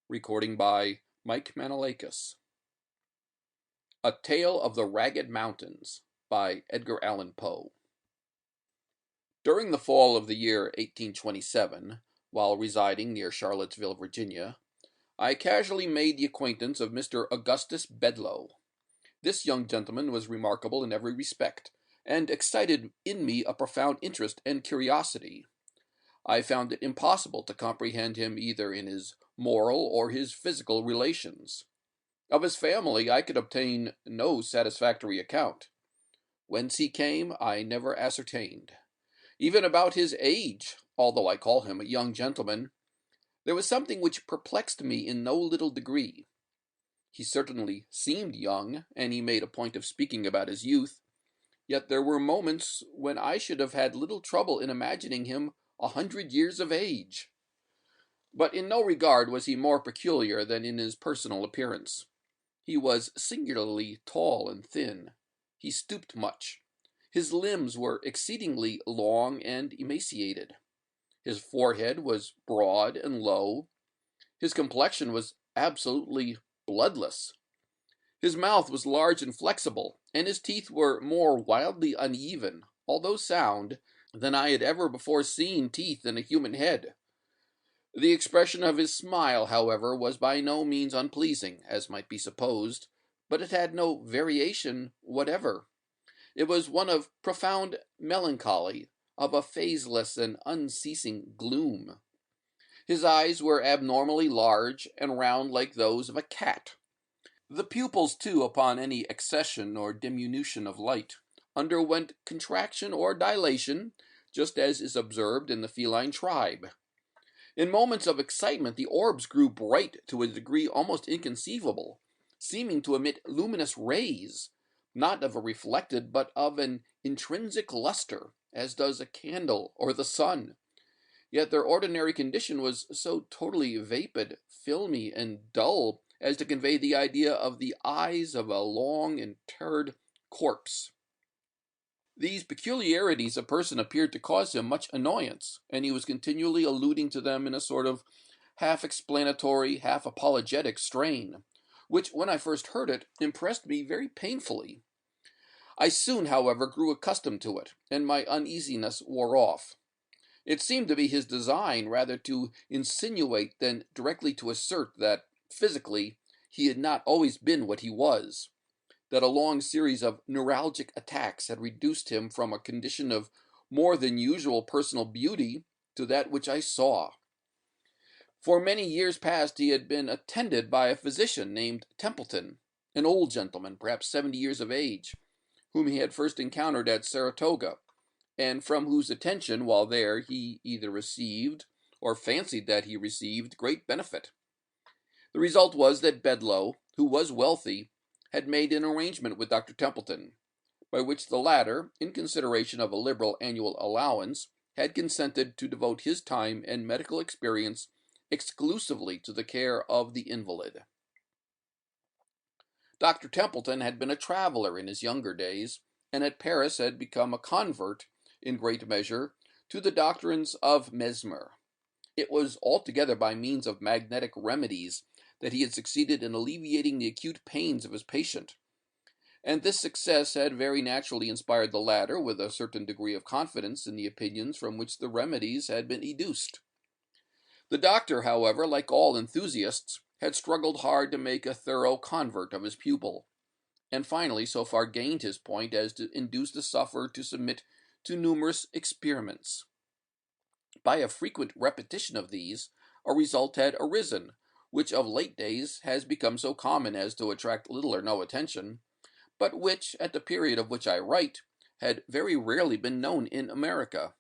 Recording by Mike Manalakis. A Tale of the Ragged Mountains by Edgar Allan Poe. During the fall of the year 1827, while residing near Charlottesville, Virginia, I casually made the acquaintance of Mr. Augustus Bedloe. This young gentleman was remarkable in every respect, and excited in me a profound interest and curiosity. I found it impossible to comprehend him either in his moral or his physical relations. Of his family I could obtain no satisfactory account. Whence he came I never ascertained. Even about his age, although I call him a young gentleman, there was something which perplexed me in no little degree. He certainly seemed young, and he made a point of speaking about his youth, yet there were moments when I should have had little trouble in imagining him 100 years of age. But in no regard was he more peculiar than in his personal appearance. He was singularly tall and thin. He stooped much. His limbs were exceedingly long and emaciated. His forehead was broad and low. His complexion was absolutely bloodless. His mouth was large and flexible, and his teeth were more wildly uneven, although sound, than I had ever before seen teeth in a human head. The expression of his smile, however, was by no means unpleasing, as might be supposed, but it had no variation whatever. It was one of profound melancholy, of a phaseless and unceasing gloom. His eyes were abnormally large and round like those of a cat. The pupils, too, upon any accession or diminution of light, underwent contraction or dilation, just as is observed in the feline tribe. In moments of excitement the orbs grew bright to a degree almost inconceivable, seeming to emit luminous rays, not of a reflected but of an intrinsic luster, as does a candle or the sun. Yet their ordinary condition was so totally vapid, filmy, and dull as to convey the idea of the eyes of a long interred corpse. These peculiarities of person appeared to cause him much annoyance, and he was continually alluding to them in a sort of half explanatory, half apologetic strain, which, when I first heard it, impressed me very painfully. I soon, however, grew accustomed to it, and my uneasiness wore off. It seemed to be his design rather to insinuate than directly to assert that, physically, he had not always been what he was, that a long series of neuralgic attacks had reduced him from a condition of more than usual personal beauty to that which I saw. For many years past he had been attended by a physician named Templeton, an old gentleman, perhaps 70 years of age, whom he had first encountered at Saratoga, and from whose attention while there he either received, or fancied that he received, great benefit. The result was that Bedloe, who was wealthy, had made an arrangement with Dr. Templeton, by which the latter, in consideration of a liberal annual allowance, had consented to devote his time and medical experience exclusively to the care of the invalid. Dr. Templeton had been a traveler in his younger days, and at Paris had become a convert, in great measure, to the doctrines of Mesmer. It was altogether by means of magnetic remedies that he had succeeded in alleviating the acute pains of his patient, and this success had very naturally inspired the latter with a certain degree of confidence in the opinions from which the remedies had been educed. The doctor, however, like all enthusiasts, had struggled hard to make a thorough convert of his pupil, and finally so far gained his point as to induce the sufferer to submit to numerous experiments. By a frequent repetition of these, a result had arisen, which of late days has become so common as to attract little or no attention, but which, at the period of which I write, had very rarely been known in America.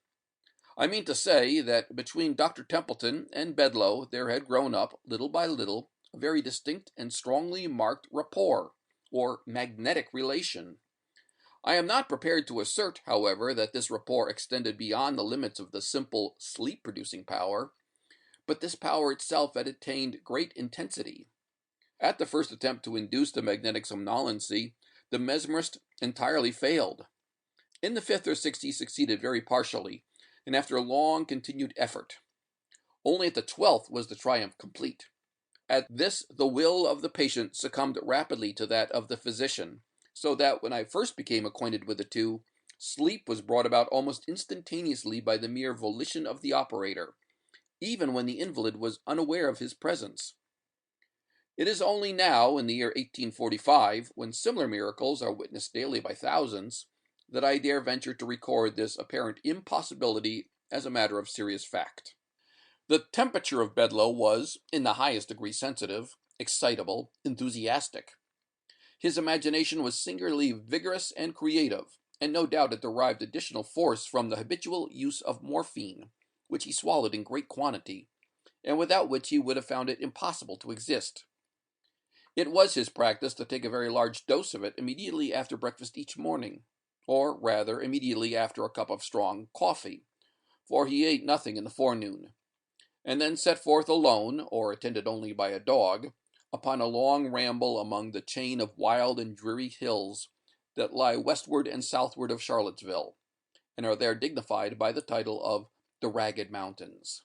I mean to say that between Dr. Templeton and Bedloe there had grown up, little by little, a very distinct and strongly marked rapport, or magnetic relation. I am not prepared to assert, however, that this rapport extended beyond the limits of the simple sleep-producing power, but this power itself had attained great intensity. At the first attempt to induce the magnetic somnolency, the mesmerist entirely failed. In the fifth or sixth he succeeded very partially, and after a long continued effort. Only at the 12th was the triumph complete. At this, the will of the patient succumbed rapidly to that of the physician, so that when I first became acquainted with the two, sleep was brought about almost instantaneously by the mere volition of the operator, even when the invalid was unaware of his presence. It is only now, in the year 1845, when similar miracles are witnessed daily by thousands, that I dare venture to record this apparent impossibility as a matter of serious fact. The temperature of Bedloe was, in the highest degree, sensitive, excitable, enthusiastic. His imagination was singularly vigorous and creative, and no doubt it derived additional force from the habitual use of morphine, which he swallowed in great quantity, and without which he would have found it impossible to exist. It was his practice to take a very large dose of it immediately after breakfast each morning, or rather immediately after a cup of strong coffee, for he ate nothing in the forenoon, and then set forth alone, or attended only by a dog, upon a long ramble among the chain of wild and dreary hills that lie westward and southward of Charlottesville, and are there dignified by the title of the Ragged Mountains.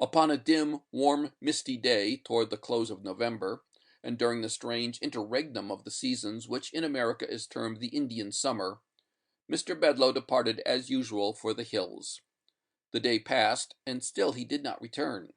Upon a dim, warm, misty day toward the close of November, and during the strange interregnum of the seasons which in America is termed the Indian summer, Mr. Bedloe departed as usual for the hills. The day passed, and still he did not return.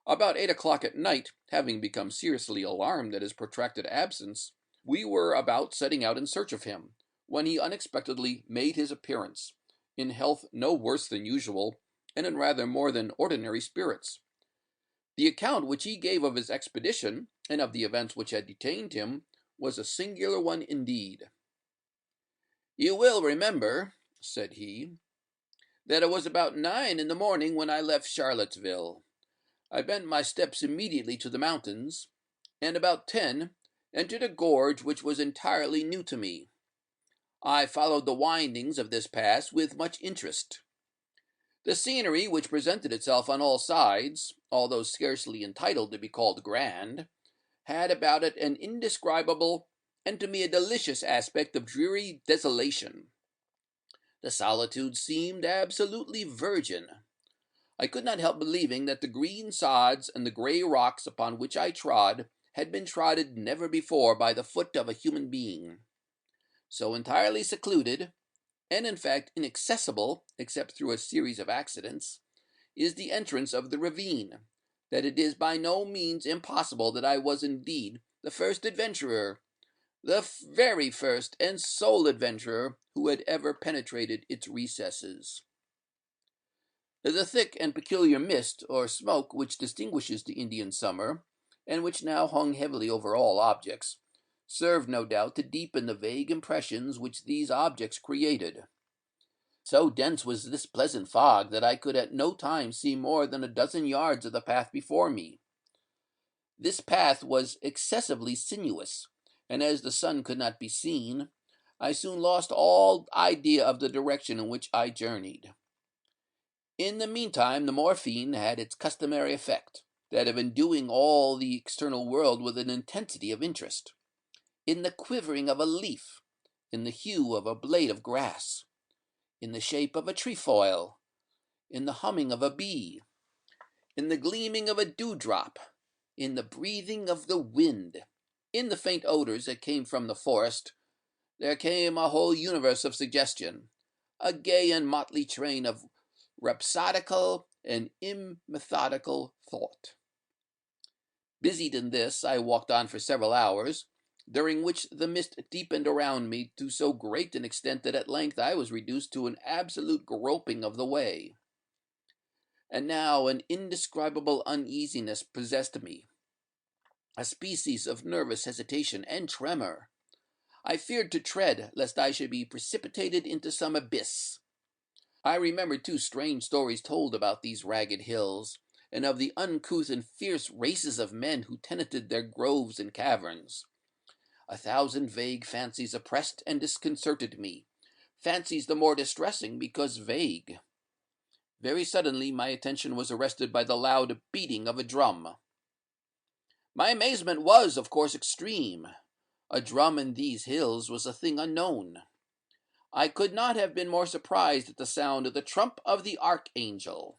About 8 o'clock at night, having become seriously alarmed at his protracted absence, we were about setting out in search of him, when he unexpectedly made his appearance, in health no worse than usual, and in rather more than ordinary spirits. The account which he gave of his expedition, and of the events which had detained him, was a singular one indeed. "You will remember," said he, "that it was about 9 in the morning when I left Charlottesville. I bent my steps immediately to the mountains, and about 10 entered a gorge which was entirely new to me. I followed the windings of this pass with much interest. The scenery which presented itself on all sides, although scarcely entitled to be called grand, had about it an indescribable and to me a delicious aspect of dreary desolation. The solitude seemed absolutely virgin. I could not help believing that the green sods and the gray rocks upon which I trod had been trodden never before by the foot of a human being. So entirely secluded, and in fact inaccessible except through a series of accidents, is the entrance of the ravine, that it is by no means impossible that I was indeed the first adventurer, the very first and sole adventurer who had ever penetrated its recesses. The thick and peculiar mist or smoke which distinguishes the Indian summer, and which now hung heavily over all objects, served no doubt to deepen the vague impressions which these objects created. So dense was this pleasant fog that I could at no time see more than a dozen yards of the path before me. This path was excessively sinuous, and as the sun could not be seen, I soon lost all idea of the direction in which I journeyed. In the meantime, the morphine had its customary effect, that of enduing all the external world with an intensity of interest. In the quivering of a leaf, in the hue of a blade of grass, in the shape of a trefoil, in the humming of a bee, in the gleaming of a dewdrop, in the breathing of the wind, in the faint odors that came from the forest, there came a whole universe of suggestion, a gay and motley train of rhapsodical and immethodical thought. Busied in this, I walked on for several hours, during which the mist deepened around me to so great an extent that at length I was reduced to an absolute groping of the way. And now an indescribable uneasiness possessed me, a species of nervous hesitation and tremor. I feared to tread, lest I should be precipitated into some abyss. I remembered two strange stories told about these ragged hills, and of the uncouth and fierce races of men who tenanted their groves and caverns. A thousand vague fancies oppressed and disconcerted me, fancies the more distressing because vague. Very suddenly my attention was arrested by the loud beating of a drum. My amazement was, of course, extreme. A drum in these hills was a thing unknown. I could not have been more surprised at the sound of the trump of the archangel.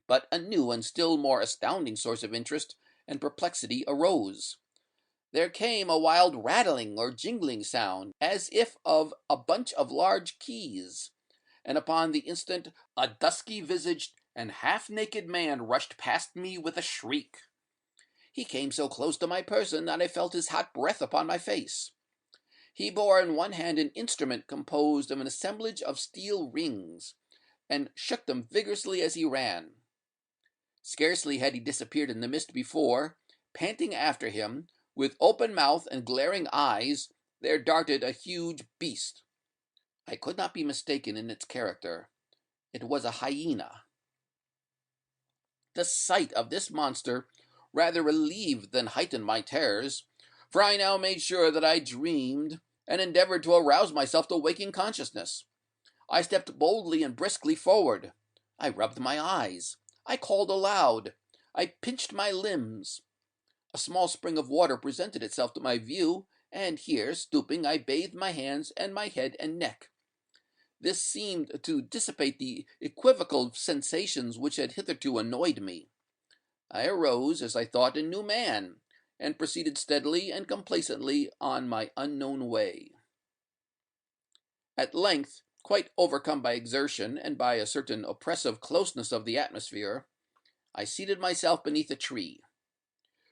But a new and still more astounding source of interest and perplexity arose. There came a wild rattling or jingling sound, as if of a bunch of large keys, and upon the instant a dusky-visaged and half-naked man rushed past me with a shriek. He came so close to my person that I felt his hot breath upon my face. He bore in one hand an instrument composed of an assemblage of steel rings, and shook them vigorously as he ran. Scarcely had he disappeared in the mist before, panting after him, with open mouth and glaring eyes, there darted a huge beast. I could not be mistaken in its character. It was a hyena. The sight of this monster rather relieved than heightened my terrors, for I now made sure that I dreamed, and endeavored to arouse myself to waking consciousness. I stepped boldly and briskly forward. I rubbed my eyes. I called aloud. I pinched my limbs. A small spring of water presented itself to my view, and here, stooping, I bathed my hands and my head and neck. This seemed to dissipate the equivocal sensations which had hitherto annoyed me. I arose, as I thought, a new man, and proceeded steadily and complacently on my unknown way. At length, quite overcome by exertion and by a certain oppressive closeness of the atmosphere, I seated myself beneath a tree.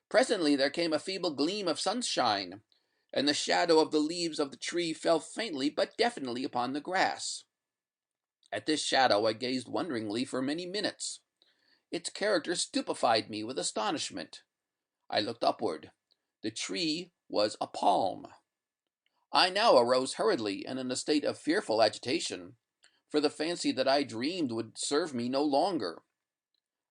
Presently there came a feeble gleam of sunshine, and the shadow of the leaves of the tree fell faintly but definitely upon the grass. At this shadow I gazed wonderingly for many minutes. Its character stupefied me with astonishment. I looked upward. The tree was a palm. I now arose hurriedly, and in a state of fearful agitation, for the fancy that I dreamed would serve me no longer.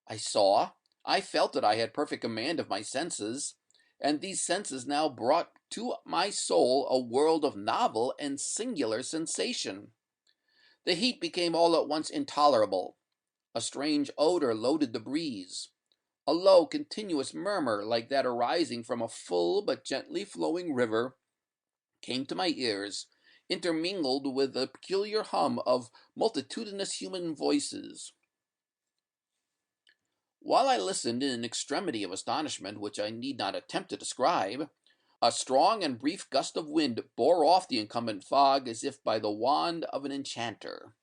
I saw, I felt that I had perfect command of my senses, and these senses now brought to my soul a world of novel and singular sensation. The heat became all at once intolerable. A strange odor loaded the breeze. A low, continuous murmur, like that arising from a full but gently flowing river, came to my ears, intermingled with the peculiar hum of multitudinous human voices. While I listened in an extremity of astonishment which I need not attempt to describe, a strong and brief gust of wind bore off the incumbent fog as if by the wand of an enchanter.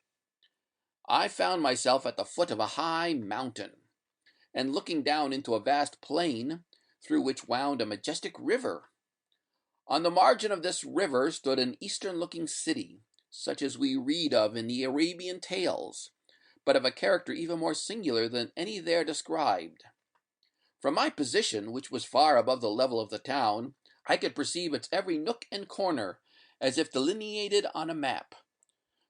I found myself at the foot of a high mountain, and looking down into a vast plain, through which wound a majestic river. On the margin of this river stood an eastern-looking city, such as we read of in the Arabian tales, but of a character even more singular than any there described. From my position, which was far above the level of the town, I could perceive its every nook and corner, as if delineated on a map.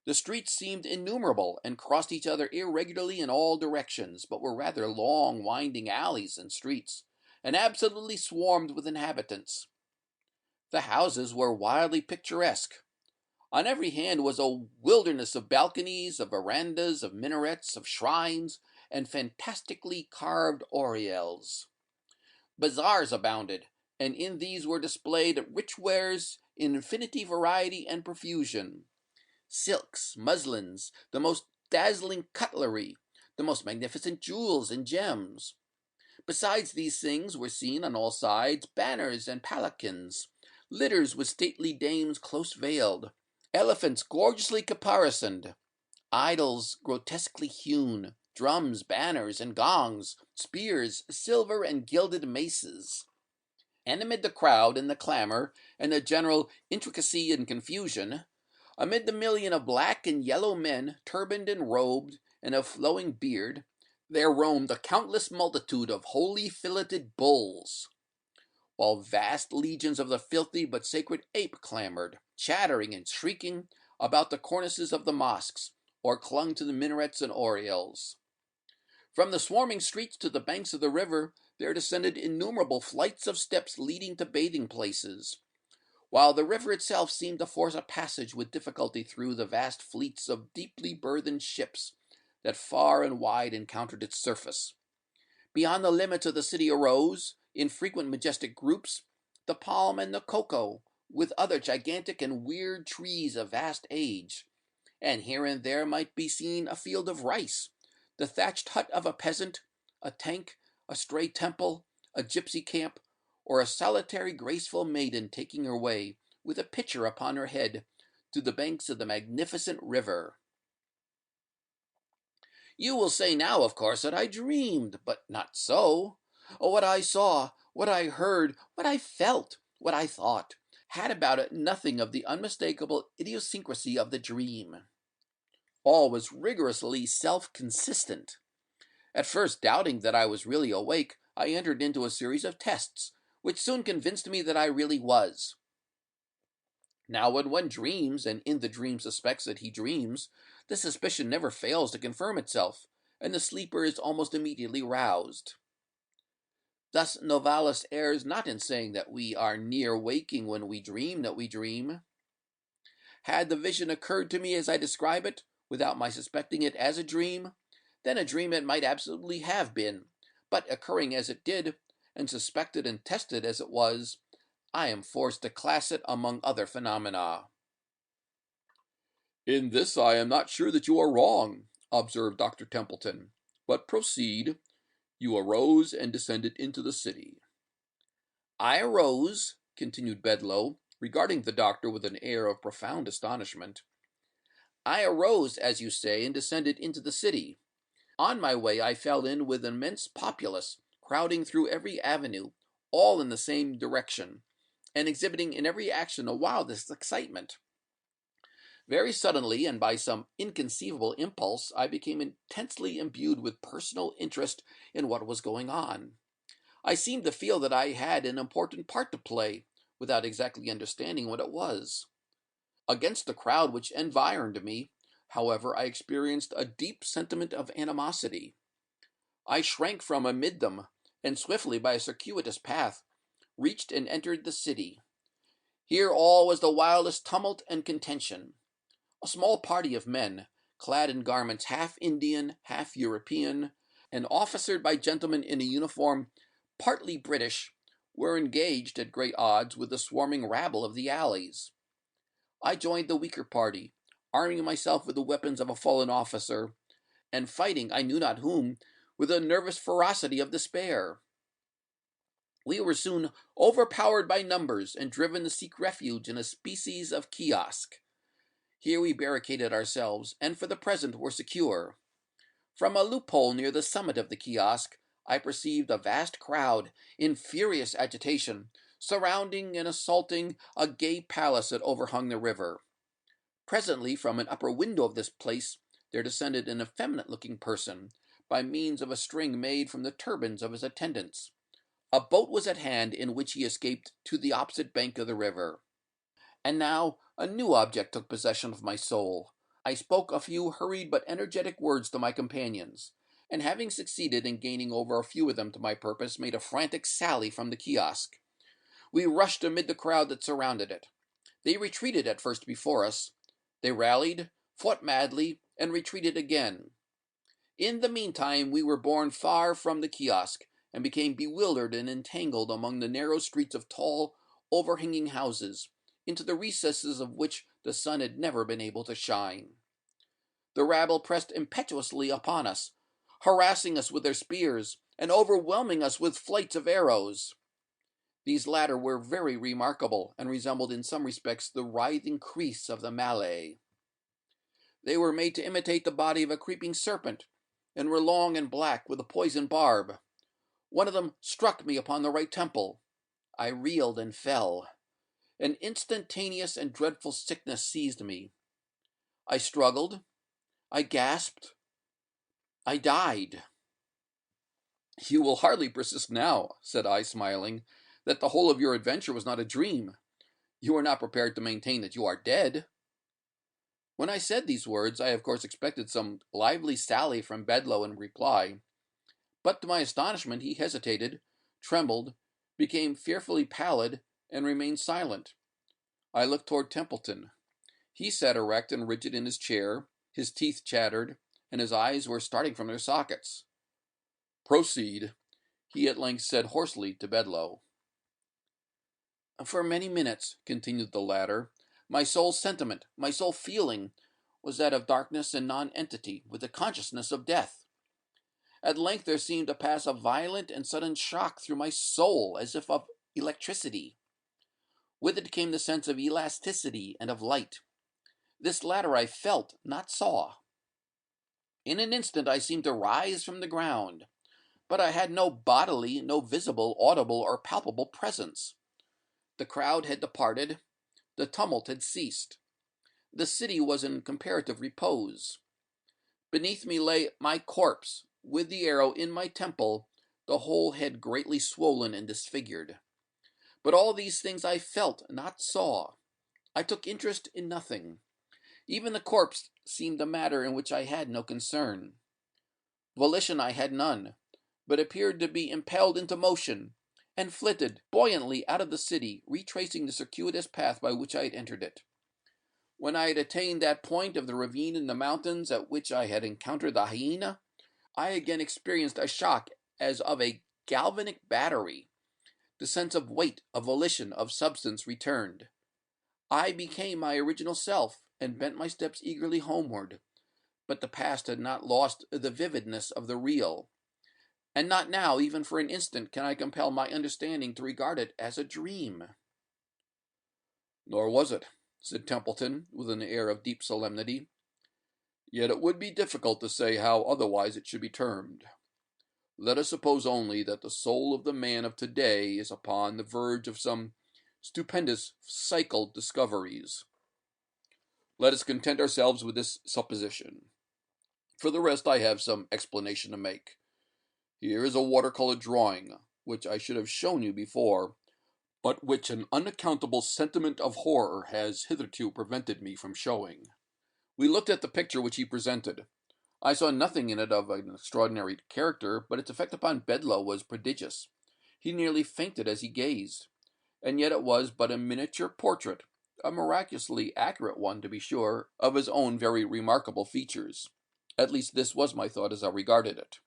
The streets seemed innumerable, and crossed each other irregularly in all directions, but were rather long, winding alleys than streets, and absolutely swarmed with inhabitants. The houses were wildly picturesque. On every hand was a wilderness of balconies, of verandas, of minarets, of shrines, and fantastically carved oriels. Bazaars abounded, and in these were displayed rich wares in infinity variety and profusion. Silks, muslins, the most dazzling cutlery, the most magnificent jewels and gems. Besides these things were seen on all sides banners and palanquins, litters with stately dames close veiled, elephants gorgeously caparisoned, idols grotesquely hewn, drums, banners, and gongs, spears, silver and gilded maces. And amid the crowd and the clamor and the general intricacy and confusion, amid the million of black and yellow men, turbaned and robed, and of flowing beard, there roamed a countless multitude of holy filleted bulls, while vast legions of the filthy but sacred ape clamored, chattering and shrieking, about the cornices of the mosques, or clung to the minarets and oriels. From the swarming streets to the banks of the river there descended innumerable flights of steps leading to bathing places, while the river itself seemed to force a passage with difficulty through the vast fleets of deeply burthened ships that far and wide encountered its surface. Beyond the limits of the city arose, in frequent majestic groups, the palm and the cocoa, with other gigantic and weird trees of vast age, and here and there might be seen a field of rice, the thatched hut of a peasant, a tank, a stray temple, a gypsy camp, or a solitary graceful maiden taking her way, with a pitcher upon her head, to the banks of the magnificent river. You will say now, of course, that I dreamed, but not so. What I saw, what I heard, what I felt, what I thought, had about it nothing of the unmistakable idiosyncrasy of the dream. All was rigorously self-consistent. At first doubting that I was really awake, I entered into a series of tests, which soon convinced me that I really was. Now, when one dreams, and in the dream suspects that he dreams, the suspicion never fails to confirm itself, and the sleeper is almost immediately roused. Thus, Novalis errs not in saying that we are near waking when we dream that we dream. Had the vision occurred to me as I describe it, without my suspecting it as a dream, then a dream it might absolutely have been, but occurring as it did, and suspected and tested as it was, I am forced to class it among other phenomena. In this I am not sure that you are wrong, observed Dr. Templeton. But proceed. You arose and descended into the city. I arose, continued Bedloe, regarding the doctor with an air of profound astonishment. I arose, as you say, and descended into the city. On my way I fell in with an immense populace, crowding through every avenue, all in the same direction, and exhibiting in every action a wildest excitement. Very suddenly, and by some inconceivable impulse, I became intensely imbued with personal interest in what was going on. I seemed to feel that I had an important part to play, without exactly understanding what it was. Against the crowd which environed me, however, I experienced a deep sentiment of animosity. I shrank from amid them, and swiftly, by a circuitous path, reached and entered the city. Here all was the wildest tumult and contention. A small party of men, clad in garments half Indian, half European, and officered by gentlemen in a uniform partly British, were engaged at great odds with the swarming rabble of the alleys. I joined the weaker party, arming myself with the weapons of a fallen officer, and fighting I knew not whom with the nervous ferocity of despair. We were soon overpowered by numbers and driven to seek refuge in a species of kiosk. Here we barricaded ourselves, and for the present were secure. From a loophole near the summit of the kiosk, I perceived a vast crowd, in furious agitation, surrounding and assaulting a gay palace that overhung the river. Presently, from an upper window of this place, there descended an effeminate-looking person, by means of a string made from the turbans of his attendants. A boat was at hand, in which he escaped to the opposite bank of the river. And now a new object took possession of my soul. I spoke a few hurried but energetic words to my companions, and having succeeded in gaining over a few of them to my purpose, made a frantic sally from the kiosk. We rushed amid the crowd that surrounded it. They retreated at first before us. They rallied, fought madly, and retreated again. In the meantime we were borne far from the kiosk, and became bewildered and entangled among the narrow streets of tall, overhanging houses, into the recesses of which the sun had never been able to shine. The rabble pressed impetuously upon us, harassing us with their spears, and overwhelming us with flights of arrows. These latter were very remarkable, and resembled in some respects the writhing creese of the Malay. They were made to imitate the body of a creeping serpent, and were long and black with a poisoned barb. One of them struck me upon the right temple. I reeled and fell. An instantaneous and dreadful sickness seized me. I struggled. I gasped. I died. You will hardly persist now, said I, smiling, that the whole of your adventure was not a dream. You are not prepared to maintain that you are dead. When I said these words, I of course expected some lively sally from Bedloe in reply, but to my astonishment he hesitated, trembled, became fearfully pallid, and remained silent. I looked toward Templeton. He sat erect and rigid in his chair, his teeth chattered, and his eyes were starting from their sockets. Proceed, he at length said hoarsely to Bedloe. For many minutes, continued the latter, my sole sentiment, my sole feeling, was that of darkness and nonentity, with the consciousness of death. At length there seemed to pass a violent and sudden shock through my soul, as if of electricity. With it came the sense of elasticity and of light. This latter I felt, not saw. In an instant I seemed to rise from the ground, but I had no bodily, no visible, audible, or palpable presence. The crowd had departed. The tumult had ceased. The city was in comparative repose. Beneath me lay my corpse, with the arrow in my temple, the whole head greatly swollen and disfigured. But all these things I felt, not saw. I took interest in nothing. Even the corpse seemed a matter in which I had no concern. Volition I had none, but appeared to be impelled into motion, and flitted buoyantly out of the city, retracing the circuitous path by which I had entered it. When I had attained that point of the ravine in the mountains at which I had encountered the hyena, I again experienced a shock as of a galvanic battery. The sense of weight, of volition, of substance returned. I became my original self, and bent my steps eagerly homeward. But the past had not lost the vividness of the real, and not now, even for an instant, can I compel my understanding to regard it as a dream. Nor was it, said Templeton, with an air of deep solemnity. Yet it would be difficult to say how otherwise it should be termed. Let us suppose only that the soul of the man of today is upon the verge of some stupendous psychical discoveries. Let us content ourselves with this supposition. For the rest, I have some explanation to make. Here is a watercolor drawing, which I should have shown you before, but which an unaccountable sentiment of horror has hitherto prevented me from showing. We looked at the picture which he presented. I saw nothing in it of an extraordinary character, but its effect upon Bedloe was prodigious. He nearly fainted as he gazed. And yet it was but a miniature portrait, a miraculously accurate one, to be sure, of his own very remarkable features. At least this was my thought as I regarded it.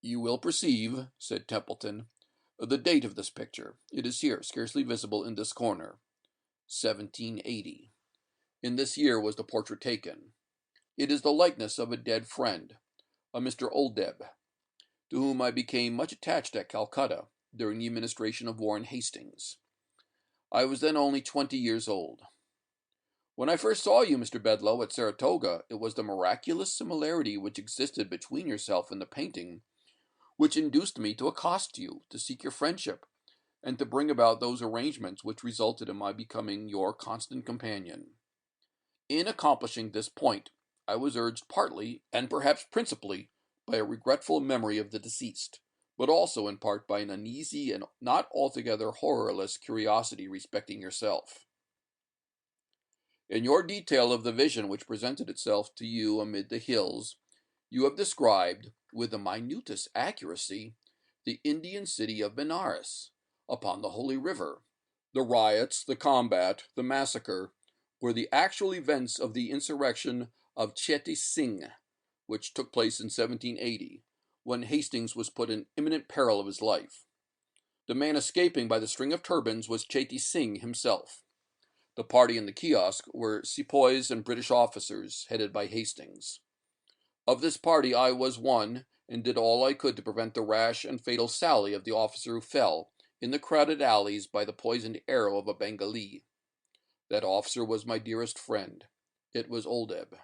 You will perceive, said Templeton, the date of this picture. It is here, scarcely visible in this corner. 1780. In this year was the portrait taken. It is the likeness of a dead friend, a Mr. Oldeb, to whom I became much attached at Calcutta during the administration of Warren Hastings. I was then only 20 years old. When I first saw you, Mr. Bedloe, at Saratoga, it was the miraculous similarity which existed between yourself and the painting which induced me to accost you, to seek your friendship, and to bring about those arrangements which resulted in my becoming your constant companion. In accomplishing this point, I was urged partly, and perhaps principally, by a regretful memory of the deceased, but also in part by an uneasy and not altogether horrorless curiosity respecting yourself. In your detail of the vision which presented itself to you amid the hills, you have described, with the minutest accuracy, the Indian city of Benares, upon the Holy River. The riots, the combat, the massacre, were the actual events of the insurrection of Chetty Singh, which took place in 1780, when Hastings was put in imminent peril of his life. The man escaping by the string of turbans was Chetty Singh himself. The party in the kiosk were sepoys and British officers, headed by Hastings. Of this party I was one, and did all I could to prevent the rash and fatal sally of the officer who fell, in the crowded alleys, by the poisoned arrow of a Bengalee. That officer was my dearest friend. It was Oldeb.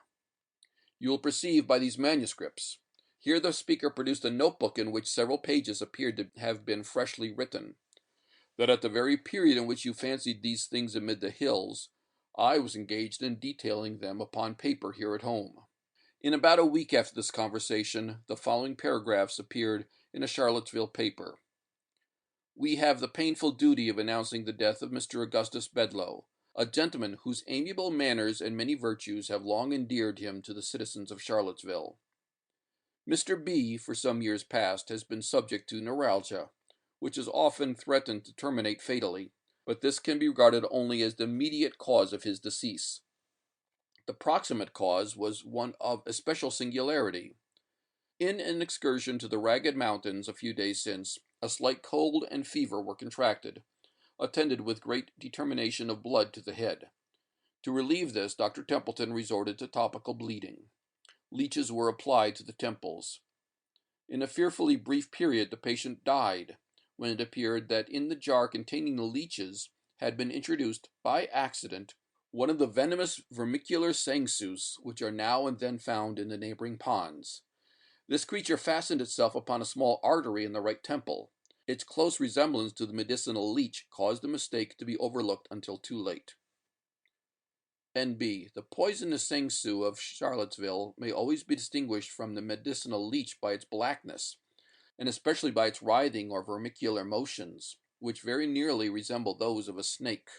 You will perceive by these manuscripts. Here the speaker produced a notebook in which several pages appeared to have been freshly written, that at the very period in which you fancied these things amid the hills, I was engaged in detailing them upon paper here at home. In about a week after this conversation, the following paragraphs appeared in a Charlottesville paper. We have the painful duty of announcing the death of Mr. Augustus Bedloe, a gentleman whose amiable manners and many virtues have long endeared him to the citizens of Charlottesville. Mr. B, for some years past, has been subject to neuralgia, which has often threatened to terminate fatally, but this can be regarded only as the immediate cause of his decease. The proximate cause was one of especial singularity. In an excursion to the Ragged Mountains a few days since, a slight cold and fever were contracted, attended with great determination of blood to the head. To relieve this, Dr. Templeton resorted to topical bleeding. Leeches were applied to the temples. In a fearfully brief period the patient died, when it appeared that in the jar containing the leeches had been introduced, by accident, one of the venomous vermicular sangsus which are now and then found in the neighboring ponds. This creature fastened itself upon a small artery in the right temple. Its close resemblance to the medicinal leech caused the mistake to be overlooked until too late. N.B. The poisonous sangsu of Charlottesville may always be distinguished from the medicinal leech by its blackness, and especially by its writhing or vermicular motions, which very nearly resemble those of a snake.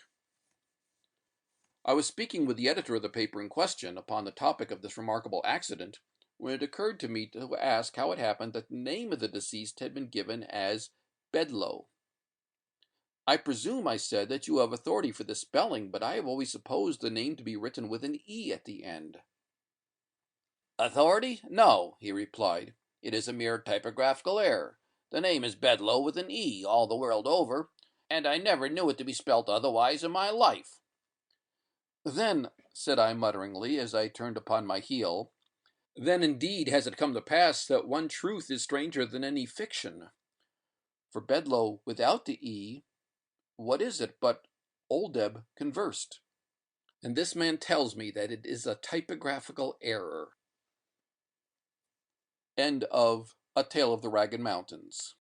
I was speaking with the editor of the paper in question upon the topic of this remarkable accident, when it occurred to me to ask how it happened that the name of the deceased had been given as Bedloe. "I presume," I said, "that you have authority for the spelling, but I have always supposed the name to be written with an E at the end." "Authority? No," he replied. "It is a mere typographical error. The name is Bedloe with an E all the world over, and I never knew it to be spelt otherwise in my life." "Then," said I mutteringly, as I turned upon my heel, "then indeed has it come to pass that one truth is stranger than any fiction. For Bedloe without the E, what is it but Oldeb conversed? And this man tells me that it is a typographical error." End of A Tale of the Ragged Mountains.